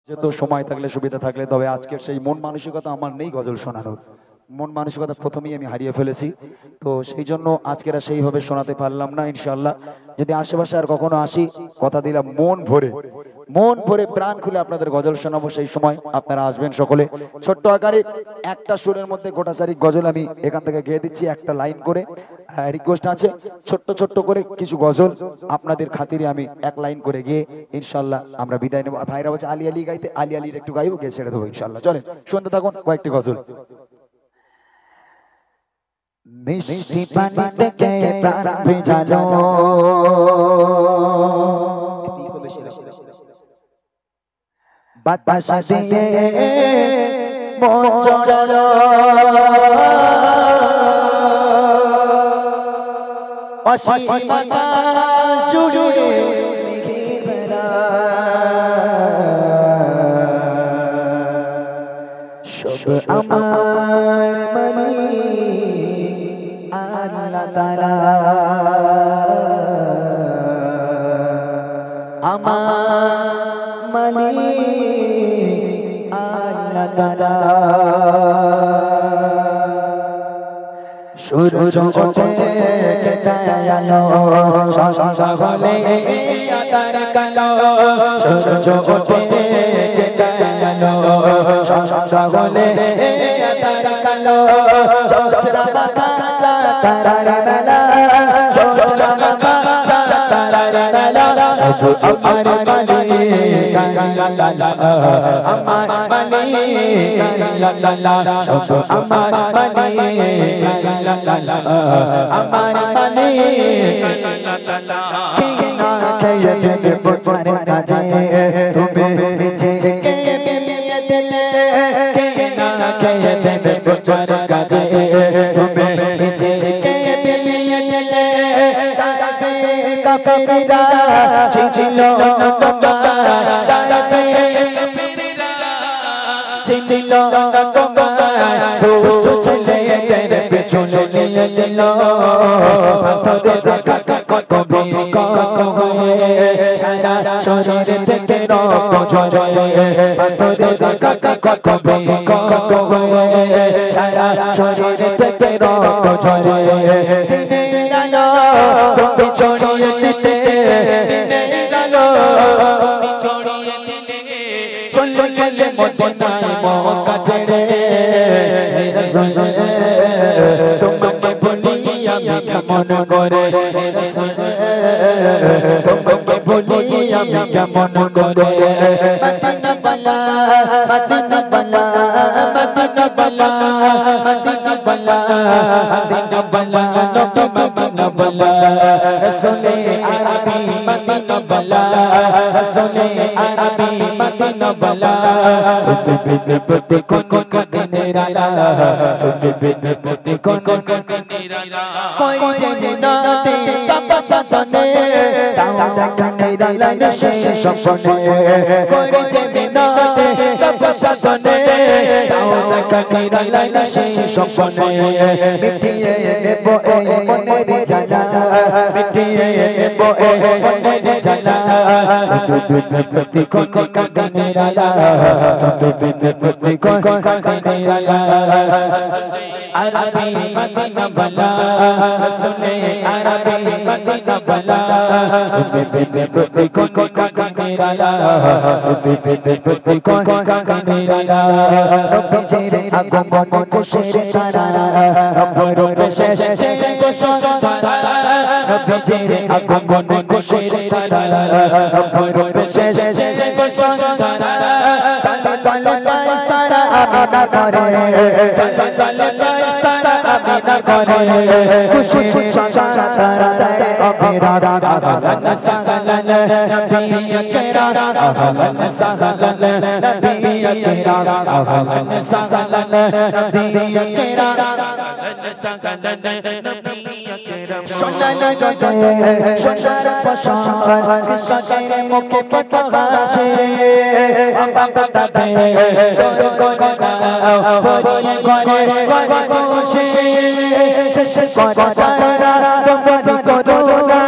যেহেতু সময় থাকলে সুবিধা থাকলে, তবে আজকের সেই মন মানসিকতা আমার নেই গজল শোনানোর। মন মানসিকতা প্রথমেই আমি হারিয়ে ফেলেছি, তো সেই জন্য আজকের আর সেইভাবে শোনাতে পারলাম না। ইনশাআল্লাহ যদি আশেপাশে আর কখনো আসি, কথা দিলাম মন ভরে প্রাণ খুলে আপনাদের গজল শোনাবো। সেই সময় আপনারা আসবেন সকলে। ছোট্ট আকারে একটা সুরের মধ্যে গোটাচারি গজল আমি এখান থেকে গেয়ে দিচ্ছি, একটা লাইন করে। রিকোয়েস্ট আছে ছোট্ট ছোট্ট করে কিছু গজল আপনাদের খাতিরে আমি এক লাইন করে গিয়ে ইনশাআল্লাহ আমরা বিদায় নেব। ভাইরা বলছে আলী আলী গাইতে, আলী আলীর একটু গাইবো, গিয়ে ছেড়ে দেবো ইনশাআল্লাহ। চলেন শুনতে থাকুন কয়েকটি গজল। মিষ্টি পানি থেকে প্রাণ ভেজানো, বাতাস দিয়ে মন জড়ালো, অসীম আকাশ জুড়ে মেঘের বেলা, সব আমার মালিক আল্লাহ তাআলা, আমার মালিক আল্লাহ তাআলা। সূর্য ওঠে কেটায় আলো, সন্ধ্যা হলে আঁধার কালো, সূর্য ওঠে কেটায় আলো, সন্ধ্যা হলে আঁধার কালো, চোচরা মাখা তারার মেলা, চোচরা মাখা তারার মেলা, সব আমার মালিক আল্লাহ তাআলা, আমার মালিক আল্লাহ তাআলা, সব আমার মালিক আল্লাহ তাআলা, আমার মালিক আল্লাহ তাআলা। কে না খেয়ে দেবে বোঝার কাজে, তুমি নিজেকে বিলিয়ে দিলে, কে না খেয়ে দেবে বোঝার কাজে, তুমি নিজেকে বিলিয়ে দিলে, তাইফে কাফেররা ছিল না তোমার, তাইফে কাফেররা ছিল না তোমার, দুষ্ট ছেলেদের পেছনে নিয়ে দিল, পাথরের কাটা কত বিকট হয়ে, সারা শরীর থেকে রক্ত ঝরে, পাথরের কাটা কত বিকট হয়ে, সারা শরীর থেকে রক্ত ঝরে, দিনের আলো তুমি ছড়িয়ে দিতে, দিনের আলো তুমি ছড়িয়ে দিতে, চলে গেলে মদিনায় মক্কা ছেড়ে, হে রাসূল তোমাকে বলি আমি কেমন করে, হে রাসূল তোমাকে বলি আমি কেমন করে, মদিনা বালা মদিনা বালা মদিনা বালা মদিনা বালা মদিনা বালা নবী মদিনা বালা, রাসূলে আরবি মদিনা বালা, রাসূলে আরবি মদিনা বালা, তুমি বিনে পতি কোন দিনের আলা, তুমি বিনে পতি কোন দিনের আলা, কই যে জিনাতে তপস্যা জানে, তাও দেখা নিরালা শেষ স্বপ্নে, কই যে জিনাতে তপস্যা জানে, তাও দেখা নিরালা শেষ স্বপ্নে, মিটিয়ে নেব এই মনের জ্বালা, মিটিয়ে নেব এই মনের জ্বালা, তুমি বিনে পতি কোন দিনের আলা, তুমি বিনে পতি কোন দিনের আলা, আরবি মদিনা বালা, রাসূলে আরবি মদিনা বালা, তুমি বিনে পতি কোন দিনের আলা, তুমি বিনে পতি কোন দিনের আলা, নবীজির আগমন খুশির তারা, রব্বুর বেশে শেষে বসন্তরা, নবীজির আগমন খুশির তারা, রব্বুর বেশে শেষে বসন্তরা, তালে তালে ফারিস্তারা আমিনা করে, তালে তালে ফারিস্তারা আমিনা করে, খুশি সাজা তারা দেয় অবিরাম, আহলান সাহলান নবী আকরাম, আহলান সাহলান নবী আকরাম, আহলান সাহলান নবী আকরাম, আহলান সাহলান নবী আকরাম, সোনার জোতে সোনার ফসল কৃষকের মুখে ফোটা হাসে, বাবা দাদা তোর করে দাও পরিয়ে ঘরে ঘরে খুশি, শেষ করা যায় না তোমারি করুণা,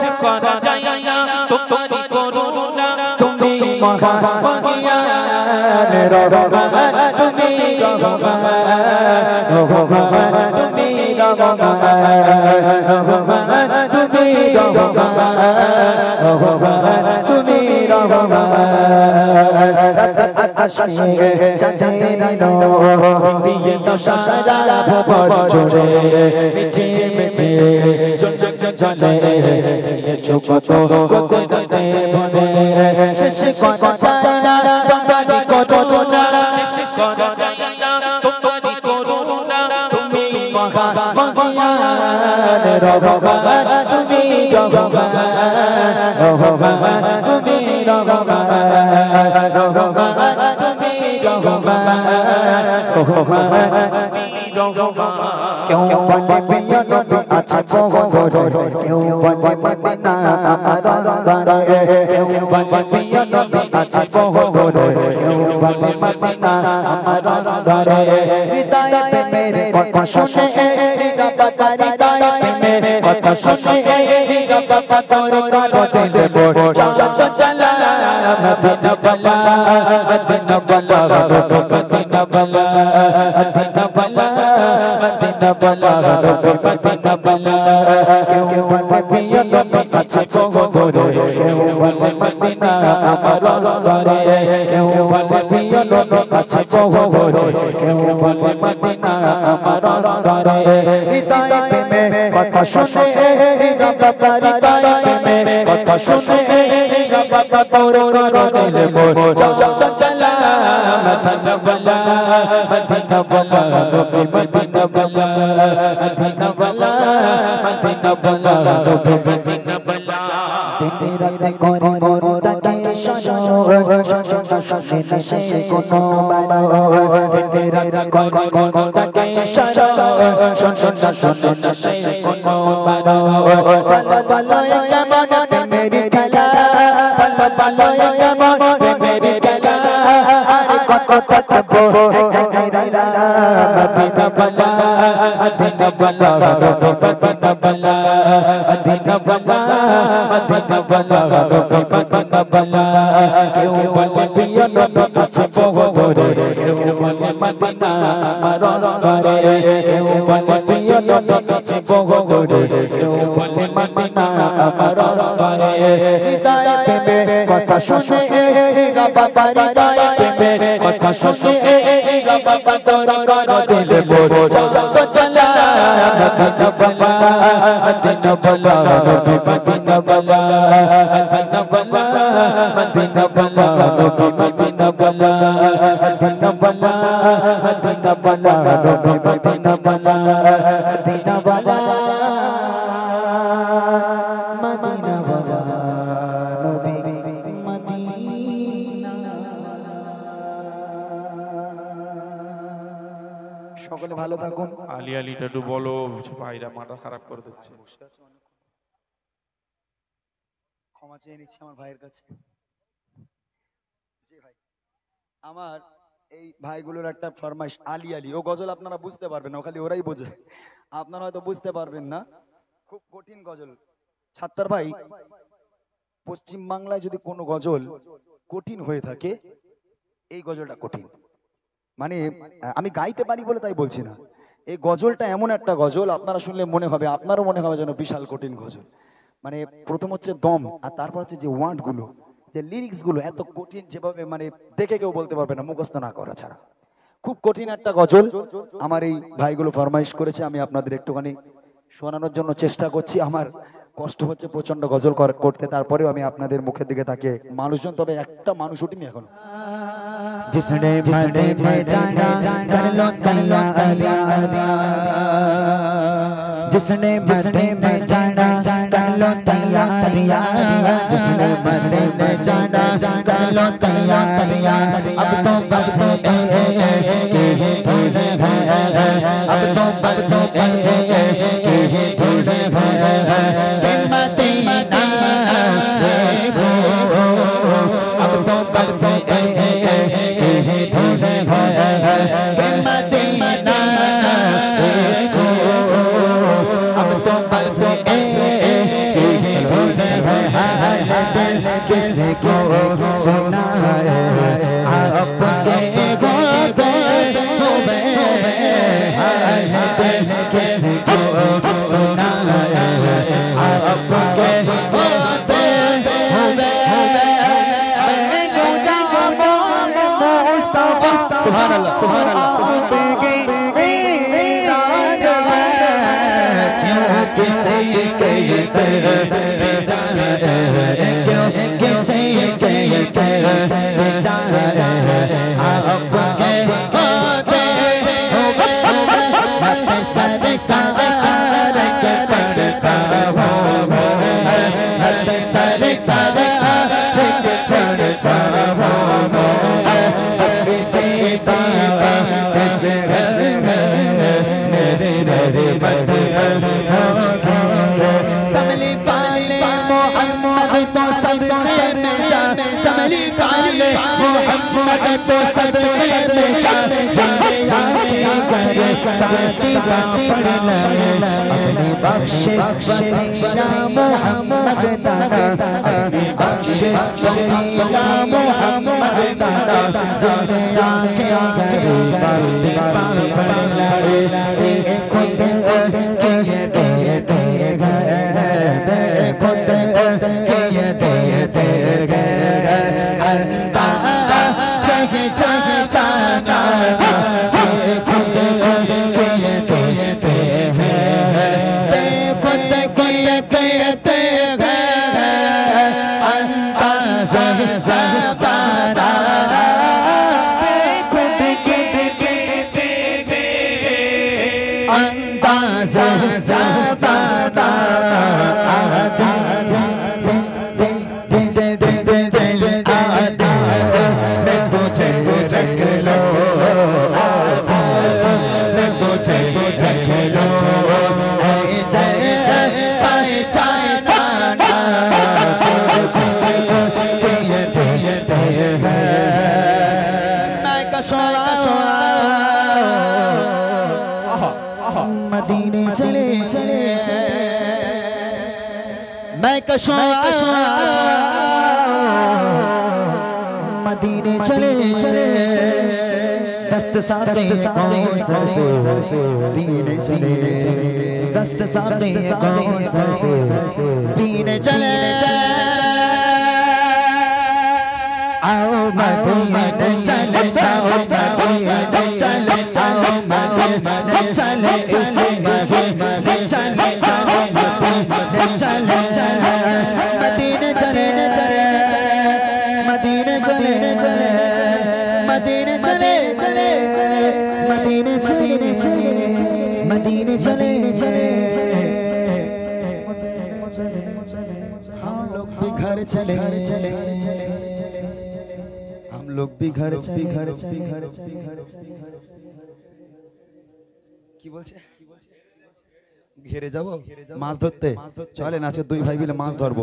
শেষ করা যায় না তোমারি করুণা, তুমি মহা মহিয়া রহমান তুমি রহমান রহমান তুমি রহমান রহমান তুমি রহমান রহমান তুমি রহমান রাত আকাশে চাঁদের আলো দিয়ে তো সারা ভুবন জুড়ে মিঠে মিঠে ঝলঝল ঝলে জগত কোকোতে বনে শেষ করা যায় না তোমারি করুণা শেষ করা যায় না তোমারি করুণা তুমি মহা মহিয়ান রহমান তুমি রহমান রহমান তুমি রহমান রহমান তুমি রহমান রহমান কেউ বলে প্রিয় নবী আছে বহু কেউ বলে মদিনা আমার অন্তরে কেউ বলে প্রিয় নবী আছে বহু কেউ বলে মদিনা আমার অন্তরে হৃদয়ে প্রেমের কথা শুনে নিরবতা হৃদয়ে প্রেমের কথা শুনে নিরবতা তোর করো দিলে মোর চল চলা মদিনা বলা মদিনা বলা মদিনা বলা মদিনা বলা মদিনা বলা মদিনা বলা কেউ বলে প্রিয় নবী আছে বহু কেউ বলে মদিনা আমার অন্তরে কেউ বলে প্রিয় নবী আছে বহু কেউ বলে মদিনা আমার অন্তরে হৃদয়ে প্রেমের কথা শুনে নিরবতা হৃদয়ে প্রেমের কথা শুনে নিরবতা তোর করো দিলে মোর চল চলা মদিনা বলা মদিনা বলা নবী মদিনা বলা মদিনা বলা মদিনা বলা নবী মদিনা বলা দিন রাতে করে মোর তাকে শোনো শোনো শোনো সে কোনো বারো দিন রাতে করে মোর তাকে শোনো শোনো শোনো সে কোনো বারো বলো বলো কেমন মেরি খেলা বলো বলো কেমন মেরি খেলা আর কত কত মদিনা বলা মদিনা বলা মদিনা বলা মদিনা বলা মদিনা বলা মদিনা বলা কেউ বলে প্রিয় নবী আছে বহু কেউ বলে মদিনা আমার অন্তরে কেউ বলে প্রিয় নবী আছে বহু কেউ বলে মদিনা আমার অন্তরে হৃদয়ে প্রেমের কথা শুনে বাবা হৃদয়ে প্রেমের কথা শুনে বাবা তোর করো দিলে মোর চল চলা মদিনা বলা মদিনা বলা নবী মদিনা বলা মদিনা বলা মদিনা বলা নবী মদিনা বলা মদিনা বলা মদিনা বলা নবী মদিনা বলা মদিনা বলা মদিনা বলা নবী মদিনা। সকলে ভালো থাকুন। আলী আলীটা একটু বলো, ভাইরা মাথা খারাপ করে দিচ্ছে। ক্ষমা চেয়ে নিচ্ছি আমার ভাইয়ের কাছে। জি ভাই, আমার এই ভাইগুলোর একটা ফরমাইশ আলী আলী। ও গজল আপনারা বুঝতে পারবেন না, খালি ওরাই বোঝে, আপনারা হয়তো বুঝতে পারবেন না। খুব কঠিন গজল। ছাত্তার ভাই, পশ্চিম বাংলায় যদি কোনো গজল কঠিন হয়ে থাকে, এই গজলটা কঠিন। মানে আমি গাইতে পারি বলে তাই বলছি না, এই গজলটা এমন একটা গজল আপনারা শুনলে মনে হবে, আপনারও মনে হবে যেন বিশাল কঠিন গজল। মানে প্রথম হচ্ছে দম, আর তারপর হচ্ছে যে ওয়ার্ড গুলো, যে লিরিক্স গুলো এত কঠিন, যেভাবে মানে দেখে কেউ বলতে পারবে না মুখস্থ না করা ছাড়া। খুব কঠিন একটা গজল আমার এই ভাইগুলো ফরমাইশ করেছে, আমি আপনাদের একটুখানি শোনানোর জন্য চেষ্টা করছি। আমার কষ্ট হচ্ছে প্রচন্ড গজল করতে, তারপরেও আমি আপনাদের মুখের দিকে তাকিয়ে, মানুষজন তবে একটা মানুষ উঠিনি এখন। जिसने मदीने जाना कर लो तैयारियां, जिसने मदीने जाना कर लो तैयारियां, जिसने मदीने जाना कर लो तैयारियां। अब तो बस के ढूंढे हैं, अब तो बस के ढूंढे हैं कि मदीना देखो। अब तो बस किसको सुना है आप সুবহানাল্লাহ সুবহানাল্লাহ किसे कहते बेचारा क्यों किसे कहते बेचारा आप के होते मत सरकार के पड़ता हो मत सरकार के पड़ता हो बस किसे किसे मेरे रे मत कमली पाले मोहम्मद तो सदके में जा कमली पाले मोहम्मद तो सदके में जा जल्दी आके करे बाती पड़ ले अपनी बख्शिश वसीला मोहम्मद दादा अपनी बख्शिश वसीला मोहम्मद दादा जल्दी आके करे बाती पड़ ले खुद के खुद किए दे सही सही जाना खुद किए दे खुद किए दे सही सही जाना खुद अंदाज जाना मदीने चले चले मैं कशा मदीने चले चले दस्त साथे कौसर से पीने चले दस्त साथे कौसर से पीने चले आओ मदीने चले जाओ मदीने चले जाओ मदीने चले इस मदीने चले जाओ मदीने चले मदीने चले मदीने चले मदीने चले मदीने चले मदीने चले हम लोग भी घर चले हम लोग भी घर चले কি বলছে ঘেরে যাব মাছ ধরতে চলেন আছে দুই ভাই মিলে মাছ ধরবো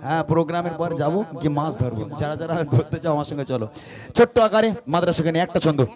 হ্যাঁ প্রোগ্রামের পর যাব কি মাছ ধরবো যারা যারা ধরতে চাও আমার সঙ্গে চলো ছোট্ট আকারে মাদ্রাসাখানে একটা ছন্দ